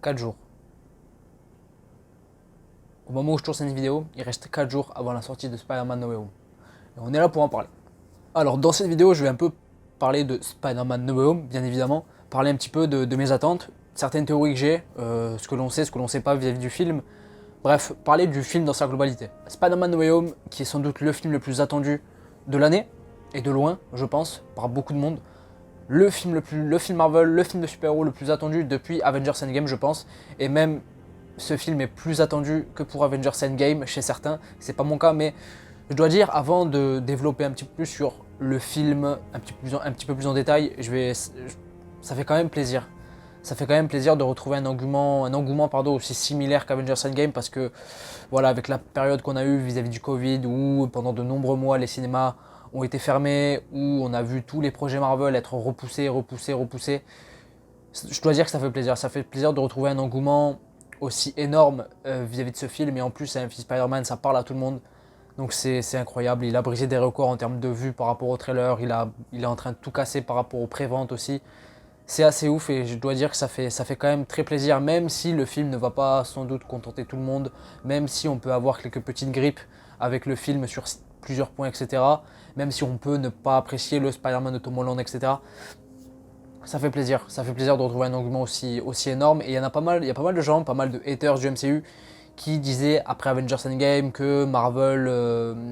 4 jours. Au moment où je tourne cette vidéo, il reste 4 jours avant la sortie de Spider-Man No Way Home. Et on est là pour en parler. Alors dans cette vidéo, je vais un peu parler de Spider-Man No Way Home, bien évidemment, parler un petit peu de mes attentes, certaines théories que j'ai, ce que l'on sait, ce que l'on ne sait pas vis-à-vis du film. Bref, parler du film dans sa globalité. Spider-Man No Way Home, qui est sans doute le film le plus attendu de l'année, et de loin, je pense, par beaucoup de monde. Le film Marvel, le film de super-héros le plus attendu depuis Avengers Endgame, je pense. Et même, ce film est plus attendu que pour Avengers Endgame chez certains. C'est pas mon cas, mais je dois dire, avant de développer un petit peu plus sur le film, un petit peu plus en détail, ça fait quand même plaisir. Ça fait quand même plaisir de retrouver un engouement aussi similaire qu'Avengers Endgame parce que voilà, avec la période qu'on a eue vis-à-vis du Covid où pendant de nombreux mois les cinémas ont été fermés, où on a vu tous les projets Marvel être repoussés. Je dois dire que ça fait plaisir. Ça fait plaisir de retrouver un engouement aussi énorme vis-à-vis de ce film et en plus c'est un film Spider-Man, ça parle à tout le monde. Donc c'est incroyable, il a brisé des records en termes de vues par rapport au trailer, il est en train de tout casser par rapport aux préventes aussi. C'est assez ouf et je dois dire que ça fait quand même très plaisir, même si le film ne va pas sans doute contenter tout le monde, même si on peut avoir quelques petites grippes avec le film sur plusieurs points, etc. Même si on peut ne pas apprécier le Spider-Man de Tom Holland, etc. Ça fait plaisir de retrouver un engouement aussi énorme et il y a pas mal de gens, pas mal de haters du MCU qui disaient après Avengers Endgame que Marvel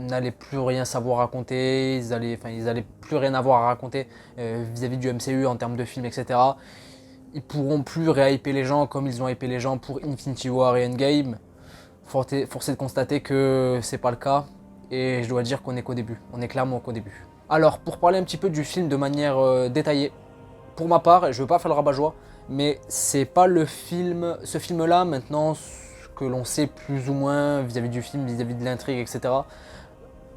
n'allait plus rien savoir raconter, ils allaient plus rien avoir à raconter vis-à-vis du MCU en termes de films, etc. Ils pourront plus réhyper les gens comme ils ont hypé les gens pour Infinity War et Endgame. Force est de constater que c'est pas le cas et je dois dire qu'on est qu'au début, on est clairement qu'au début. Alors pour parler un petit peu du film de manière détaillée, pour ma part, je ne veux pas faire le rabat-joie, mais c'est pas ce film-là maintenant que l'on sait plus ou moins vis-à-vis du film, vis-à-vis de l'intrigue, etc.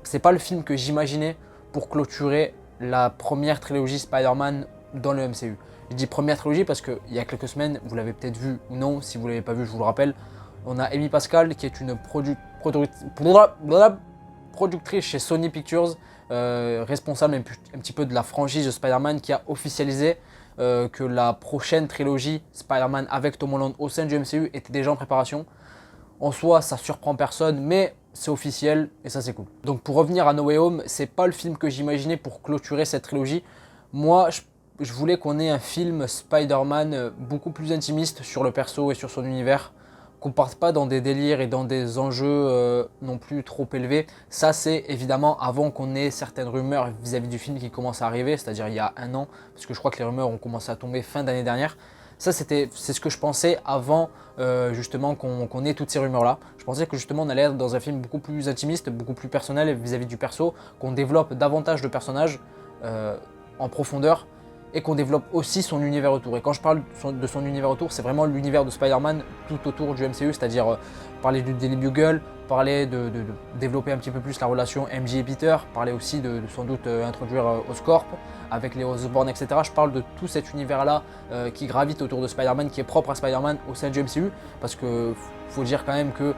C'est pas le film que j'imaginais pour clôturer la première trilogie Spider-Man dans le MCU. Je dis première trilogie parce qu'il y a quelques semaines, vous l'avez peut-être vu ou non, si vous ne l'avez pas vu, je vous le rappelle, on a Amy Pascal qui est une productrice chez Sony Pictures, responsable un petit peu de la franchise de Spider-Man qui a officialisé que la prochaine trilogie Spider-Man avec Tom Holland au sein du MCU était déjà en préparation. En soi, ça surprend personne, mais c'est officiel et ça c'est cool. Donc pour revenir à No Way Home, c'est pas le film que j'imaginais pour clôturer cette trilogie. Moi, je voulais qu'on ait un film Spider-Man beaucoup plus intimiste sur le perso et sur son univers, qu'on parte pas dans des délires et dans des enjeux non plus trop élevés. Ça c'est évidemment avant qu'on ait certaines rumeurs vis-à-vis du film qui commencent à arriver, c'est-à-dire il y a un an, parce que je crois que les rumeurs ont commencé à tomber fin d'année dernière. Ça c'est ce que je pensais avant justement qu'on ait toutes ces rumeurs là. Je pensais que justement on allait être dans un film beaucoup plus intimiste, beaucoup plus personnel vis-à-vis du perso, qu'on développe davantage de personnages en profondeur et qu'on développe aussi son univers autour. Et quand je parle de son univers autour, c'est vraiment l'univers de Spider-Man tout autour du MCU, c'est-à-dire parler du Daily Bugle, parler de développer un petit peu plus la relation MJ et Peter, parler aussi de sans doute introduire Oscorp avec les Osborn, etc. Je parle de tout cet univers-là qui gravite autour de Spider-Man, qui est propre à Spider-Man au sein du MCU, parce que faut dire quand même que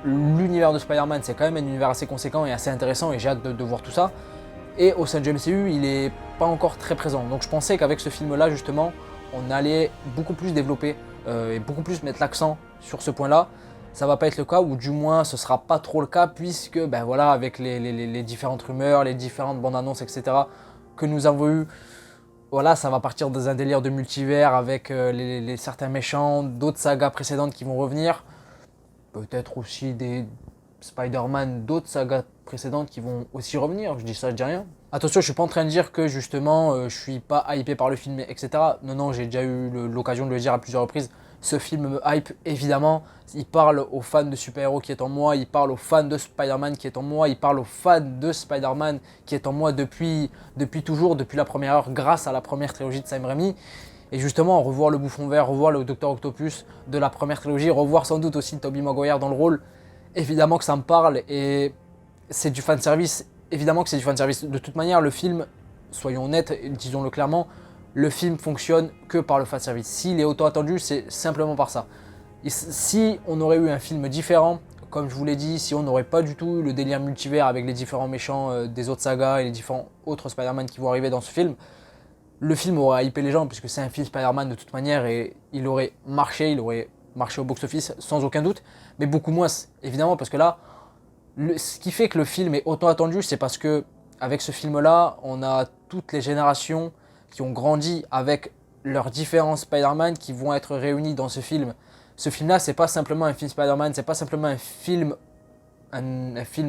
l'univers de Spider-Man, c'est quand même un univers assez conséquent et assez intéressant, et j'ai hâte de voir tout ça. Et au sein du MCU, il n'est pas encore très présent. Donc je pensais qu'avec ce film-là, justement, on allait beaucoup plus développer et beaucoup plus mettre l'accent sur ce point-là. Ça va pas être le cas, ou du moins ce sera pas trop le cas, puisque ben voilà, avec les différentes rumeurs, les différentes bandes annonces, etc. que nous avons eues, voilà, ça va partir dans un délire de multivers avec certains méchants, d'autres sagas précédentes qui vont revenir. Peut-être aussi des Spider-Man, d'autres sagas précédentes qui vont aussi revenir. Je dis ça, je dis rien. Attention, je suis pas en train de dire que justement je suis pas hypé par le film, etc. Non, non, j'ai déjà eu l'occasion de le dire à plusieurs reprises. Ce film me hype évidemment. Il parle aux fans de super-héros qui est en moi, il parle aux fans de Spider-Man qui est en moi, il parle aux fans de Spider-Man qui est en moi depuis toujours, depuis la première heure, grâce à la première trilogie de Sam Raimi. Et justement, revoir le Bouffon Vert, revoir le Docteur Octopus de la première trilogie, revoir sans doute aussi Tobey Maguire dans le rôle, évidemment que ça me parle et c'est du fanservice. Évidemment que c'est du fanservice. De toute manière, le film, soyons honnêtes, disons-le clairement, le film fonctionne que par le fanservice. S'il est autant attendu, c'est simplement par ça. Et si on aurait eu un film différent, comme je vous l'ai dit, si on n'aurait pas du tout eu le délire multivers avec les différents méchants des autres sagas et les différents autres Spider-Man qui vont arriver dans ce film, le film aurait hypé les gens puisque c'est un film Spider-Man de toute manière et il aurait marché au box-office sans aucun doute, mais beaucoup moins évidemment parce que là, ce qui fait que le film est autant attendu, c'est parce que avec ce film-là, on a toutes les générations qui ont grandi avec leurs différents Spider-Man qui vont être réunis dans ce film. Ce film-là, c'est pas simplement un film Spider-Man, c'est pas simplement un film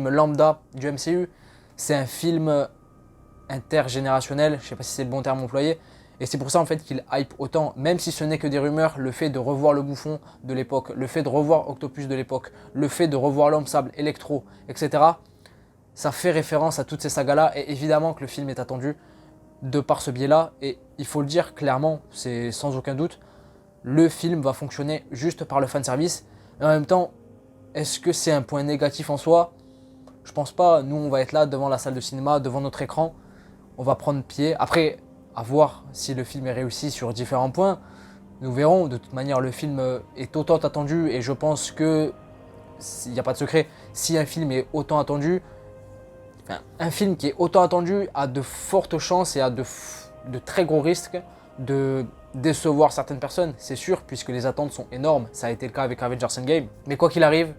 lambda du MCU, c'est un film intergénérationnel, je sais pas si c'est le bon terme employé, et c'est pour ça en fait qu'il hype autant, même si ce n'est que des rumeurs, le fait de revoir le Bouffon de l'époque, le fait de revoir Octopus de l'époque, le fait de revoir l'Homme Sable, Electro, etc. Ça fait référence à toutes ces sagas-là, et évidemment que le film est attendu de par ce biais-là, et il faut le dire clairement, c'est sans aucun doute, le film va fonctionner juste par le fanservice, mais en même temps, est-ce que c'est un point négatif en soi? Je pense pas, nous on va être là devant la salle de cinéma, devant notre écran, on va prendre pied. Après, à voir si le film est réussi sur différents points. Nous verrons. De toute manière, le film est autant attendu et je pense que, il n'y a pas de secret, si un film est autant attendu, enfin, un film qui est autant attendu a de fortes chances et a de très gros risques de décevoir certaines personnes, c'est sûr, puisque les attentes sont énormes. Ça a été le cas avec Avengers Endgame. Mais quoi qu'il arrive,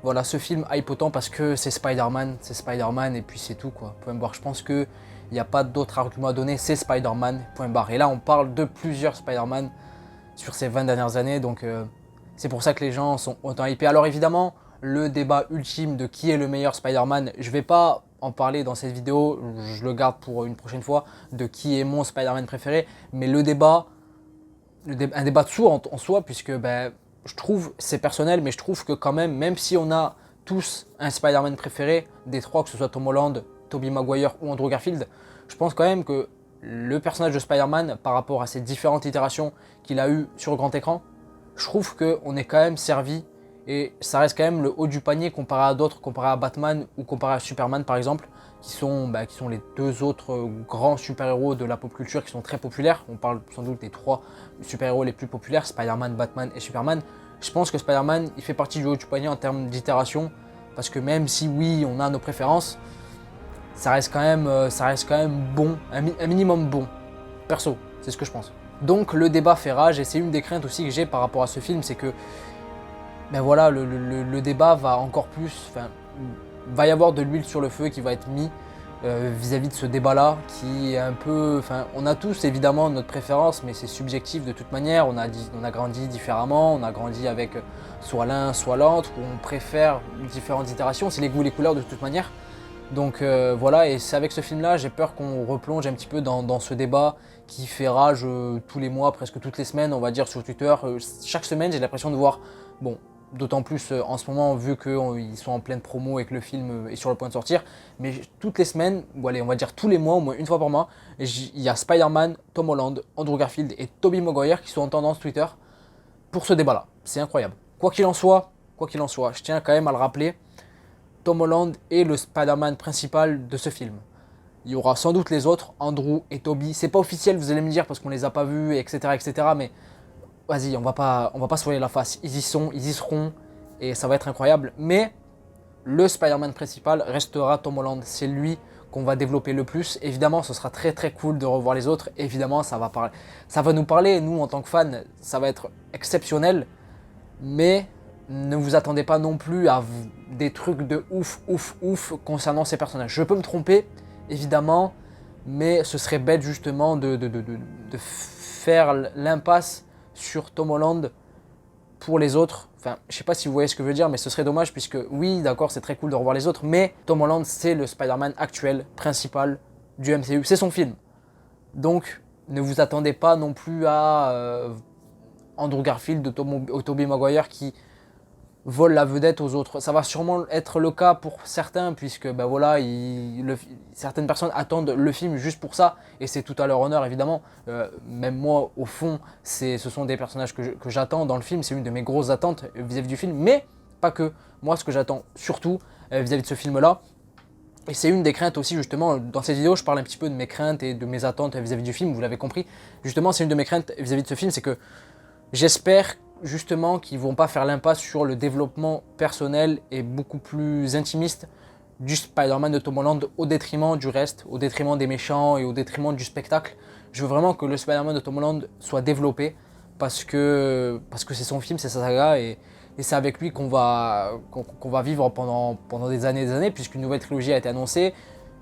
voilà, ce film hype autant parce que c'est Spider-Man et puis c'est tout quoi. Point barre. Je pense que il n'y a pas d'autre argument à donner, c'est Spider-Man, point barre. Et là, on parle de plusieurs Spider-Man sur ces 20 dernières années, donc c'est pour ça que les gens sont autant hypés. Alors évidemment, le débat ultime de qui est le meilleur Spider-Man, je vais pas en parler dans cette vidéo, je le garde pour une prochaine fois, de qui est mon Spider-Man préféré, mais un débat de sourd en soi, puisque ben, je trouve, c'est personnel, mais je trouve que quand même si on a tous un Spider-Man préféré, des trois, que ce soit Tom Holland, Tobey Maguire ou Andrew Garfield, je pense quand même que le personnage de Spider-Man, par rapport à ces différentes itérations qu'il a eues sur le grand écran, je trouve qu'on est quand même servi et ça reste quand même le haut du panier comparé à d'autres, comparé à Batman ou comparé à Superman par exemple, qui sont les deux autres grands super-héros de la pop culture qui sont très populaires. On parle sans doute des trois super-héros les plus populaires, Spider-Man, Batman et Superman. Je pense que Spider-Man, il fait partie du haut du panier en termes d'itération, parce que même si oui, on a nos préférences, ça reste quand même bon, un minimum bon. Perso, c'est ce que je pense. Donc le débat fait rage et c'est une des craintes aussi que j'ai par rapport à ce film, c'est que ben voilà, le débat va encore plus, enfin, va y avoir de l'huile sur le feu qui va être mis vis-à-vis de ce débat-là, qui est un peu, enfin, on a tous évidemment notre préférence, mais c'est subjectif de toute manière. On a grandi différemment, on a grandi avec soit l'un, soit l'autre, où on préfère différentes itérations. C'est les goûts, les couleurs de toute manière. Donc voilà, et c'est avec ce film-là, j'ai peur qu'on replonge un petit peu dans ce débat qui fait rage tous les mois, presque toutes les semaines, on va dire sur Twitter. Chaque semaine, j'ai l'impression de voir, bon, d'autant plus en ce moment vu qu'ils sont en pleine promo et que le film est sur le point de sortir, mais toutes les semaines, ou allez, on va dire tous les mois, au moins une fois par mois, il y a Spider-Man, Tom Holland, Andrew Garfield et Tobey Maguire qui sont en tendance Twitter pour ce débat-là. C'est incroyable. Quoi qu'il en soit, je tiens quand même à le rappeler, Tom Holland est le Spider-Man principal de ce film. Il y aura sans doute les autres, Andrew et Tobey. C'est pas officiel, vous allez me dire, parce qu'on les a pas vus, etc., etc. Mais vas-y, on va pas se voiler la face. Ils y sont, ils y seront, et ça va être incroyable. Mais le Spider-Man principal restera Tom Holland. C'est lui qu'on va développer le plus. Évidemment, ce sera très très cool de revoir les autres. Évidemment, ça va nous parler, nous en tant que fans, ça va être exceptionnel. Mais ne vous attendez pas non plus à des trucs de ouf concernant ces personnages. Je peux me tromper, évidemment, mais ce serait bête justement de faire l'impasse sur Tom Holland pour les autres. Enfin, je sais pas si vous voyez ce que je veux dire, mais ce serait dommage puisque oui, d'accord, c'est très cool de revoir les autres, mais Tom Holland, c'est le Spider-Man actuel, principal du MCU. C'est son film. Donc, ne vous attendez pas non plus à Andrew Garfield ou Tobey Maguire qui vole la vedette aux autres. Ça va sûrement être le cas pour certains, puisque ben voilà, certaines personnes attendent le film juste pour ça, et c'est tout à leur honneur évidemment. Même moi, au fond, ce sont des personnages que j'attends dans le film, c'est une de mes grosses attentes vis-à-vis du film, mais pas que. Moi, ce que j'attends surtout vis-à-vis de ce film-là, et c'est une des craintes aussi, justement, dans cette vidéo, je parle un petit peu de mes craintes et de mes attentes vis-à-vis du film, vous l'avez compris. Justement, c'est une de mes craintes vis-à-vis de ce film, c'est que j'espère justement qu'ils vont pas faire l'impasse sur le développement personnel et beaucoup plus intimiste du Spider-Man de Tom Holland au détriment du reste, au détriment des méchants et au détriment du spectacle. Je veux vraiment que le Spider-Man de Tom Holland soit développé parce que c'est son film, c'est sa saga et c'est avec lui qu'on va vivre pendant des années, puisqu'une nouvelle trilogie a été annoncée.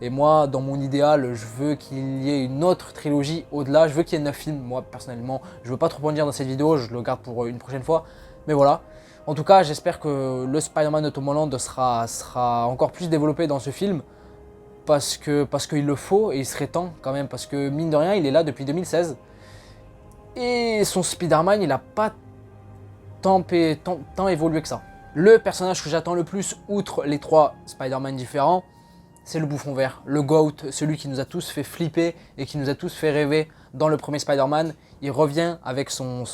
Et moi, dans mon idéal, je veux qu'il y ait une autre trilogie au-delà. Je veux qu'il y ait 9 films, moi personnellement. Je ne veux pas trop en dire dans cette vidéo, je le garde pour une prochaine fois. Mais voilà. En tout cas, j'espère que le Spider-Man de Tom Holland sera encore plus développé dans ce film. Parce qu'il le faut et il serait temps quand même. Parce que mine de rien, il est là depuis 2016. Et son Spider-Man, il n'a pas tant évolué que ça. Le personnage que j'attends le plus, outre les 3 Spider-Man différents, c'est le bouffon vert, le GOAT, celui qui nous a tous fait flipper et qui nous a tous fait rêver dans le premier Spider-Man. Il revient avec son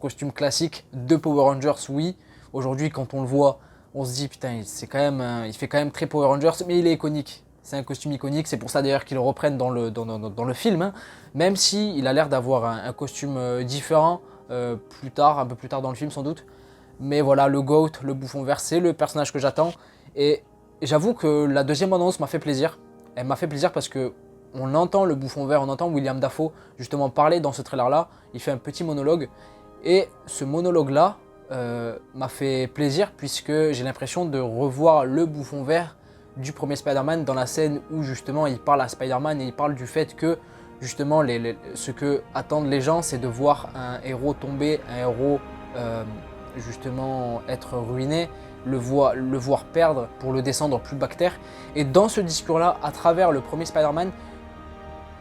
costume classique de Power Rangers, oui. Aujourd'hui, quand on le voit, on se dit putain, il fait quand même très Power Rangers, mais il est iconique. C'est un costume iconique, c'est pour ça d'ailleurs qu'ils le reprennent dans le film, hein. Même s'il a l'air d'avoir un costume différent plus tard, un peu plus tard dans le film sans doute. Mais voilà, le GOAT, le bouffon vert, c'est le personnage que j'attends. Et j'avoue que la deuxième annonce m'a fait plaisir. Elle m'a fait plaisir parce que on entend le bouffon vert, on entend William Dafoe justement parler dans ce trailer-là. Il fait un petit monologue. Et ce monologue-là m'a fait plaisir puisque j'ai l'impression de revoir le bouffon vert du premier Spider-Man dans la scène où justement il parle à Spider-Man et il parle du fait que justement ce que attendent les gens, c'est de voir un héros tomber, un héros justement être ruiné, le voir perdre pour le descendre plus bas que terre. Et dans ce discours-là, à travers le premier Spider-Man,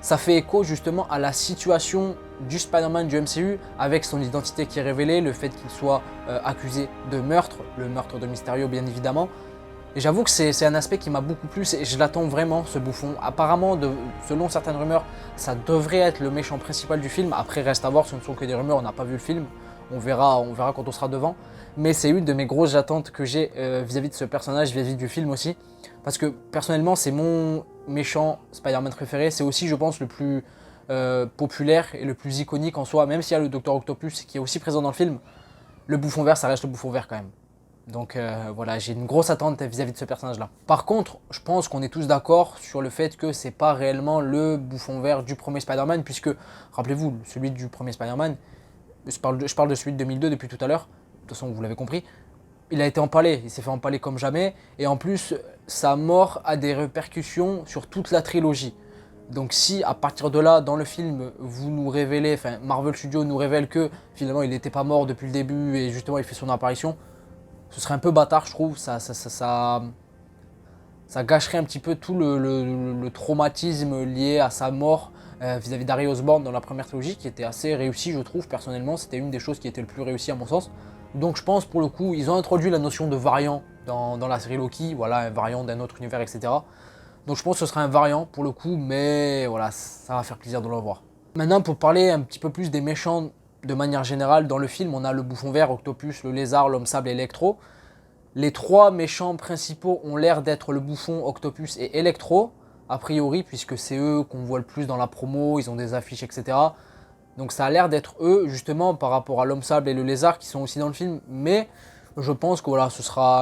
ça fait écho justement à la situation du Spider-Man du MCU avec son identité qui est révélée, le fait qu'il soit accusé de meurtre, le meurtre de Mysterio bien évidemment. Et j'avoue que c'est un aspect qui m'a beaucoup plu et je l'attends vraiment ce bouffon. Apparemment, selon certaines rumeurs, ça devrait être le méchant principal du film. Après, reste à voir, ce ne sont que des rumeurs, on n'a pas vu le film. On verra quand on sera devant. Mais c'est une de mes grosses attentes que j'ai vis-à-vis de ce personnage, vis-à-vis du film aussi. Parce que personnellement, c'est mon méchant Spider-Man préféré. C'est aussi, je pense, le plus populaire et le plus iconique en soi. Même s'il y a le Dr Octopus qui est aussi présent dans le film, le bouffon vert, ça reste le bouffon vert quand même. Donc voilà, j'ai une grosse attente vis-à-vis de ce personnage-là. Par contre, je pense qu'on est tous d'accord sur le fait que c'est pas réellement le bouffon vert du premier Spider-Man, puisque, rappelez-vous, celui du premier Spider-Man, je parle de celui de 2002 depuis tout à l'heure, de toute façon vous l'avez compris, il a été empalé, il s'est fait empaler comme jamais, et en plus, sa mort a des répercussions sur toute la trilogie. Donc si à partir de là, dans le film, vous nous révélez, enfin Marvel Studios nous révèle que finalement il n'était pas mort depuis le début et justement il fait son apparition, ce serait un peu bâtard, je trouve. Ça gâcherait un petit peu tout le traumatisme lié à sa mort vis-à-vis d'Harry Osborn dans la première trilogie, qui était assez réussie, je trouve, personnellement. C'était une des choses qui était le plus réussie à mon sens. Donc je pense, pour le coup, ils ont introduit la notion de variant dans la série Loki, voilà, un variant d'un autre univers, etc. Donc je pense que ce sera un variant, pour le coup, mais voilà, ça va faire plaisir de le voir. Maintenant, pour parler un petit peu plus des méchants de manière générale, dans le film, on a le bouffon vert, Octopus, le lézard, l'homme sable et Electro. Les 3 méchants principaux ont l'air d'être le bouffon, Octopus et Electro, a priori, puisque c'est eux qu'on voit le plus dans la promo, ils ont des affiches, etc. Donc ça a l'air d'être eux, justement, par rapport à l'homme sable et le lézard qui sont aussi dans le film. Mais je pense que voilà,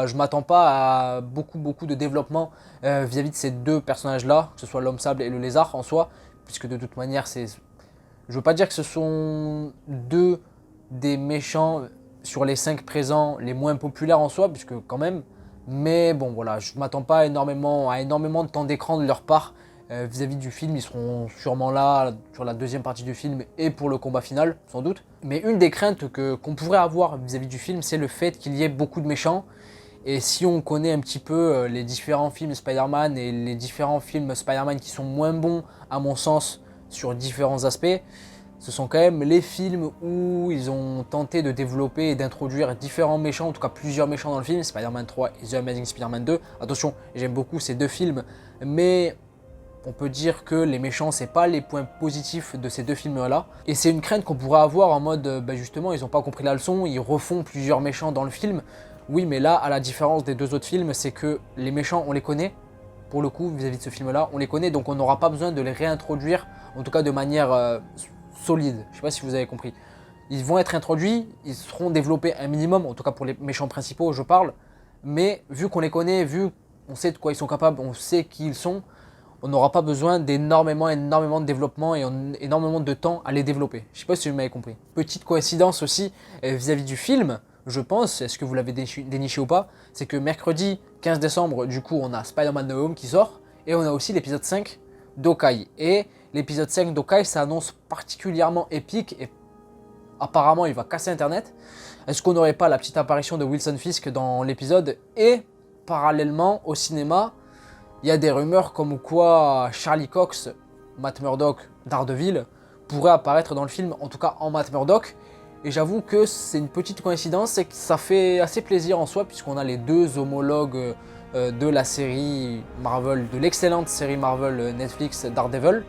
je m'attends pas à beaucoup de développement vis-à-vis de ces 2 personnages-là, que ce soit l'homme sable et le lézard en soi, puisque de toute manière, je veux pas dire que ce sont 2 des méchants sur les 5 présents les moins populaires en soi, puisque quand même, mais bon voilà, je ne m'attends pas à énormément de temps d'écran de leur part vis-à-vis du film. Ils seront sûrement là sur la deuxième partie du film et pour le combat final, sans doute. Mais une des craintes qu'on pourrait avoir vis-à-vis du film, c'est le fait qu'il y ait beaucoup de méchants. Et si on connaît un petit peu les différents films Spider-Man et les différents films Spider-Man qui sont moins bons, à mon sens, sur différents aspects, ce sont quand même les films où ils ont tenté de développer et d'introduire différents méchants, en tout cas plusieurs méchants dans le film, Spider-Man 3 et The Amazing Spider-Man 2. Attention, j'aime beaucoup ces 2 films, mais on peut dire que les méchants, c'est pas les points positifs de ces 2 films-là. Et c'est une crainte qu'on pourrait avoir en mode, justement, ils n'ont pas compris la leçon, ils refont plusieurs méchants dans le film. Oui, mais là, à la différence des 2 autres films, c'est que les méchants, on les connaît. Pour le coup, vis-à-vis de ce film-là, on les connaît, donc on n'aura pas besoin de les réintroduire, en tout cas de manière solide. Je sais pas si vous avez compris. Ils vont être introduits, ils seront développés un minimum, en tout cas pour les méchants principaux, je parle. Mais vu qu'on les connaît, vu on sait de quoi ils sont capables, on sait qui ils sont, on n'aura pas besoin d'énormément de développement et énormément de temps à les développer. Je ne sais pas si vous m'avez compris. Petite coïncidence aussi vis-à-vis du film, je pense, est-ce que vous l'avez déniché ou pas, c'est que mercredi 15 décembre, du coup, on a Spider-Man No Home qui sort et on a aussi l'épisode 5 d'Hawkeye. Et l'épisode 5 d'Hawkeye s'annonce particulièrement épique et apparemment il va casser internet. Est-ce qu'on n'aurait pas la petite apparition de Wilson Fisk dans l'épisode? Et parallèlement au cinéma, il y a des rumeurs comme quoi Charlie Cox, Matt Murdock, Daredevil, pourrait apparaître dans le film, en tout cas en Matt Murdock. Et j'avoue que c'est une petite coïncidence et que ça fait assez plaisir en soi, puisqu'on a les deux homologues de la série Marvel, de l'excellente série Marvel Netflix Daredevil,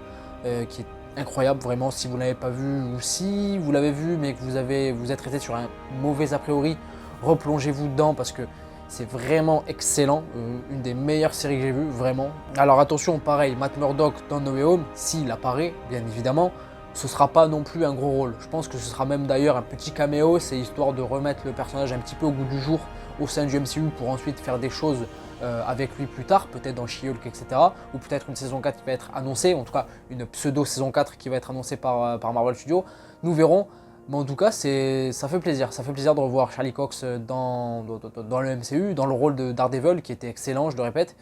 qui est incroyable vraiment. Si vous ne l'avez pas vu, ou si vous l'avez vu mais que vous êtes resté sur un mauvais a priori, replongez-vous dedans parce que c'est vraiment excellent, une des meilleures séries que j'ai vues, vraiment. Alors attention, pareil, Matt Murdock dans No Way Home, s'il apparaît, bien évidemment, ce sera pas non plus un gros rôle. Je pense que ce sera même d'ailleurs un petit caméo, c'est histoire de remettre le personnage un petit peu au goût du jour au sein du MCU pour ensuite faire des choses avec lui plus tard, peut-être dans She-Hulk, etc. Ou peut-être une saison 4 qui va être annoncée, en tout cas une pseudo saison 4 qui va être annoncée par Marvel Studios. Nous verrons. Mais en tout cas, ça fait plaisir de revoir Charlie Cox dans le MCU, dans le rôle de Daredevil, qui était excellent, je le répète.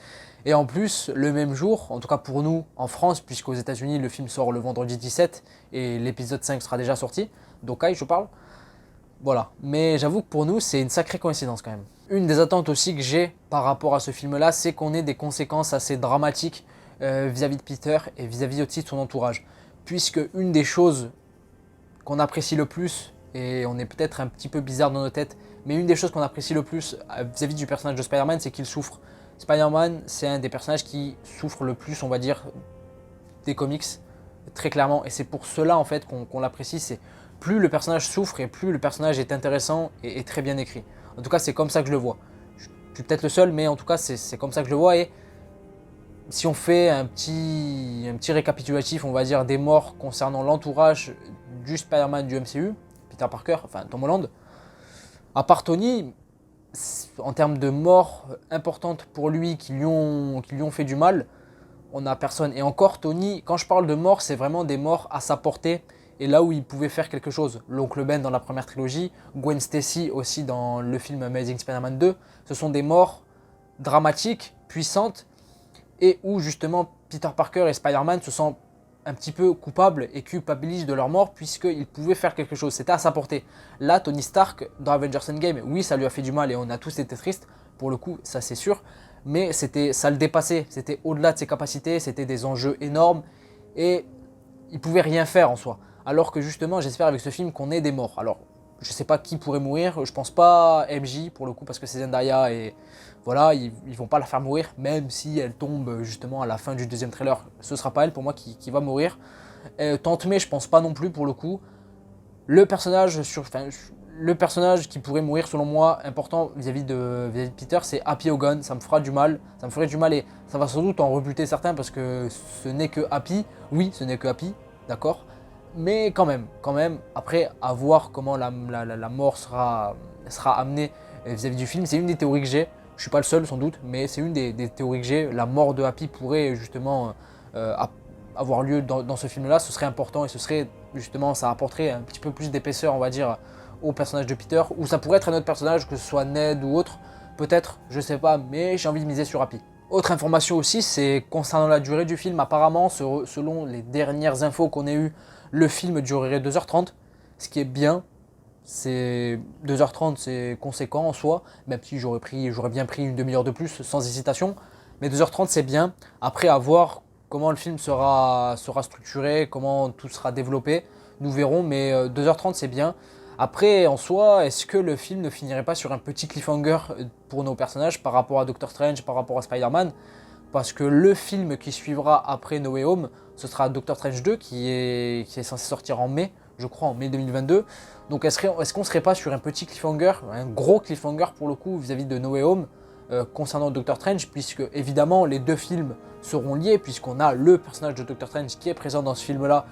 Et en plus, le même jour, en tout cas pour nous, en France, puisqu'aux États-Unis le film sort le vendredi 17, et l'épisode 5 sera déjà sorti, d'Hawkeye je parle. Voilà, mais j'avoue que pour nous, c'est une sacrée coïncidence quand même. Une des attentes aussi que j'ai par rapport à ce film-là, c'est qu'on ait des conséquences assez dramatiques vis-à-vis de Peter et vis-à-vis aussi de son entourage. Puisque une des choses qu'on apprécie le plus, et on est peut-être un petit peu bizarre dans nos têtes, mais une des choses qu'on apprécie le plus vis-à-vis du personnage de Spider-Man, c'est qu'il souffre. Spider-Man, c'est un des personnages qui souffre le plus, on va dire, des comics, très clairement. Et c'est pour cela, en fait, qu'on l'apprécie. C'est plus le personnage souffre et plus le personnage est intéressant et très bien écrit. En tout cas, c'est comme ça que je le vois. Je suis peut-être le seul, mais en tout cas, c'est comme ça que je le vois. Et si on fait un petit récapitulatif, on va dire, des morts concernant l'entourage du Spider-Man du MCU, Peter Parker, enfin Tom Holland, à part Tony, en termes de morts importantes pour lui qui lui ont fait du mal, on n'a personne. Et encore Tony, quand je parle de morts, c'est vraiment des morts à sa portée et là où il pouvait faire quelque chose. L'oncle Ben dans la première trilogie, Gwen Stacy aussi dans le film Amazing Spider-Man 2, ce sont des morts dramatiques, puissantes, et où justement Peter Parker et Spider-Man se sentent un petit peu coupables et culpabilisent de leur mort puisqu'ils pouvaient faire quelque chose, c'était à sa portée. Là, Tony Stark, dans Avengers Endgame, oui, ça lui a fait du mal et on a tous été tristes, pour le coup, ça c'est sûr, mais ça le dépassait, c'était au-delà de ses capacités, c'était des enjeux énormes et il pouvait rien faire en soi. Alors que justement, j'espère avec ce film qu'on ait des morts. Alors, je sais pas qui pourrait mourir, je pense pas MJ pour le coup parce que c'est Zendaya et voilà, ils vont pas la faire mourir, même si elle tombe justement à la fin du deuxième trailer, ce sera pas elle pour moi qui va mourir. Tante May, je pense pas non plus pour le coup. Le personnage qui pourrait mourir selon moi, important vis-à-vis de Peter, c'est Happy Hogan, ça me fera du mal, ça me ferait du mal et ça va sans doute en rebuter certains parce que ce n'est que Happy, oui ce n'est que Happy, d'accord, mais quand même, après à voir comment la mort sera amenée vis-à-vis du film, c'est une des théories que j'ai. Je suis pas le seul sans doute, mais c'est une des théories que j'ai. La mort de Happy pourrait justement avoir lieu dans ce film-là. Ce serait important et ce serait justement, ça apporterait un petit peu plus d'épaisseur, on va dire, au personnage de Peter. Ou ça pourrait être un autre personnage, que ce soit Ned ou autre. Peut-être, je sais pas, mais j'ai envie de miser sur Happy. Autre information aussi, c'est concernant la durée du film. Apparemment, selon les dernières infos qu'on ait eues, le film durerait 2h30, ce qui est bien. C'est 2h30, c'est conséquent en soi, même si j'aurais bien pris une demi-heure de plus sans hésitation, mais 2h30 c'est bien. Après à voir comment le film sera structuré, comment tout sera développé, nous verrons, mais 2h30 c'est bien. Après en soi, est-ce que le film ne finirait pas sur un petit cliffhanger pour nos personnages par rapport à Doctor Strange, par rapport à Spider-Man? Parce que le film qui suivra après No Way Home, ce sera Doctor Strange 2 qui est censé sortir en mai, je crois en mai 2022. Donc est-ce qu'on serait pas sur un petit cliffhanger, un gros cliffhanger pour le coup vis-à-vis de No Way Home concernant Doctor Strange, puisque évidemment les deux films seront liés puisqu'on a le personnage de Doctor Strange qui est présent dans ce film-là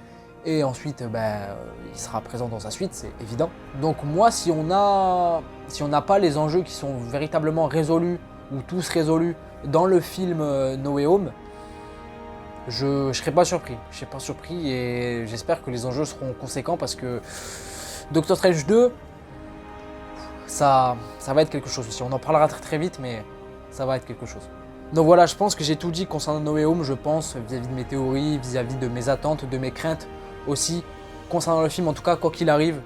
et ensuite il sera présent dans sa suite, c'est évident. Donc moi si on n'a pas les enjeux qui sont véritablement résolus où tout se résolue dans le film No Way Home, je ne serais pas surpris. Je serais pas surpris et j'espère que les enjeux seront conséquents parce que Doctor Strange 2, ça va être quelque chose aussi. On en parlera très très vite, mais ça va être quelque chose. Donc voilà, je pense que j'ai tout dit concernant No Way Home, je pense, vis-à-vis de mes théories, vis-à-vis de mes attentes, de mes craintes aussi. Concernant le film, en tout cas, quoi qu'il arrive,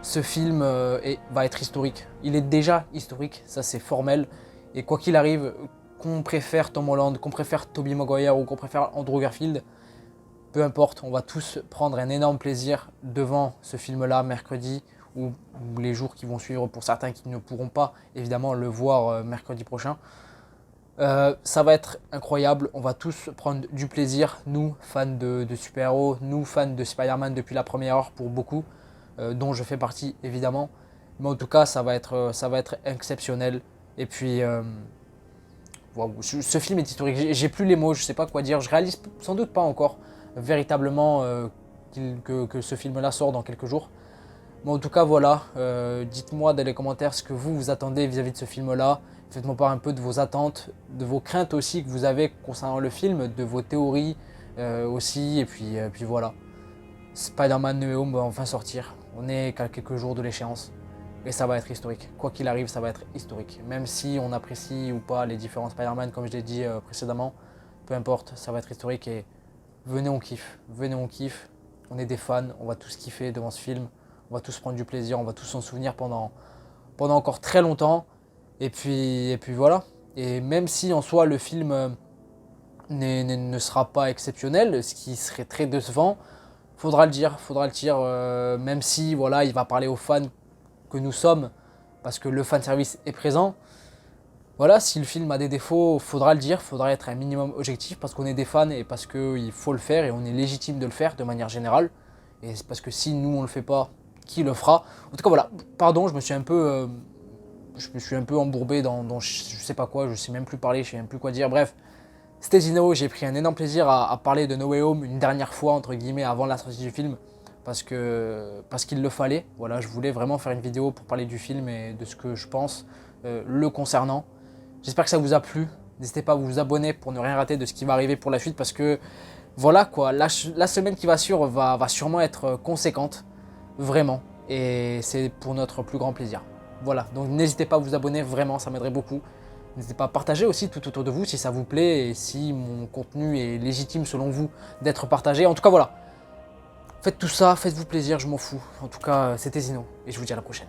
ce film va être historique. Il est déjà historique, ça c'est formel. Et quoi qu'il arrive, qu'on préfère Tom Holland, qu'on préfère Tobey Maguire ou qu'on préfère Andrew Garfield, peu importe, on va tous prendre un énorme plaisir devant ce film-là mercredi ou les jours qui vont suivre pour certains qui ne pourront pas évidemment le voir mercredi prochain. Ça va être incroyable, on va tous prendre du plaisir, nous fans de super-héros, nous fans de Spider-Man depuis la première heure pour beaucoup, dont je fais partie évidemment. Mais en tout cas, ça va être exceptionnel. Et puis, wow, ce film est historique, j'ai plus les mots, je sais pas quoi dire, je réalise sans doute pas encore véritablement que ce film-là sort dans quelques jours. Mais en tout cas, voilà, dites-moi dans les commentaires ce que vous attendez vis-à-vis de ce film-là. Faites-moi part un peu de vos attentes, de vos craintes aussi que vous avez concernant le film, de vos théories aussi. Et puis voilà, Spider-Man No Way Home va enfin sortir. On est qu'à quelques jours de l'échéance. Et ça va être historique. Quoi qu'il arrive, ça va être historique. Même si on apprécie ou pas les différents Spider-Man, comme je l'ai dit précédemment, peu importe, ça va être historique. Et venez, on kiffe. Venez, on kiffe. On est des fans, on va tous kiffer devant ce film. On va tous prendre du plaisir, on va tous s'en souvenir pendant encore très longtemps. Et puis voilà. Et même si en soi le film ne sera pas exceptionnel, ce qui serait très décevant, faudra le dire. Même si voilà, il va parler aux fans que nous sommes, parce que le fanservice est présent. Voilà, si le film a des défauts, faudra le dire, faudra être un minimum objectif parce qu'on est des fans et parce qu'il faut le faire et on est légitime de le faire de manière générale. Et c'est parce que si nous on le fait pas, qui le fera? En tout cas voilà, pardon, je me suis un peu embourbé dans je sais pas quoi, je sais même plus parler, je sais même plus quoi dire. Bref, c'était Zino, j'ai pris un énorme plaisir à parler de No Way Home une dernière fois entre guillemets avant la sortie du film parce qu'il le fallait. Voilà, je voulais vraiment faire une vidéo pour parler du film et de ce que je pense le concernant. J'espère que ça vous a plu. N'hésitez pas à vous abonner pour ne rien rater de ce qui va arriver pour la suite parce que voilà quoi, la semaine qui va suivre va sûrement être conséquente, vraiment, et c'est pour notre plus grand plaisir. Voilà, donc n'hésitez pas à vous abonner, vraiment, ça m'aiderait beaucoup. N'hésitez pas à partager aussi tout autour de vous si ça vous plaît et si mon contenu est légitime selon vous d'être partagé. En tout cas, voilà, faites tout ça, faites-vous plaisir, je m'en fous. En tout cas, c'était Zino et je vous dis à la prochaine.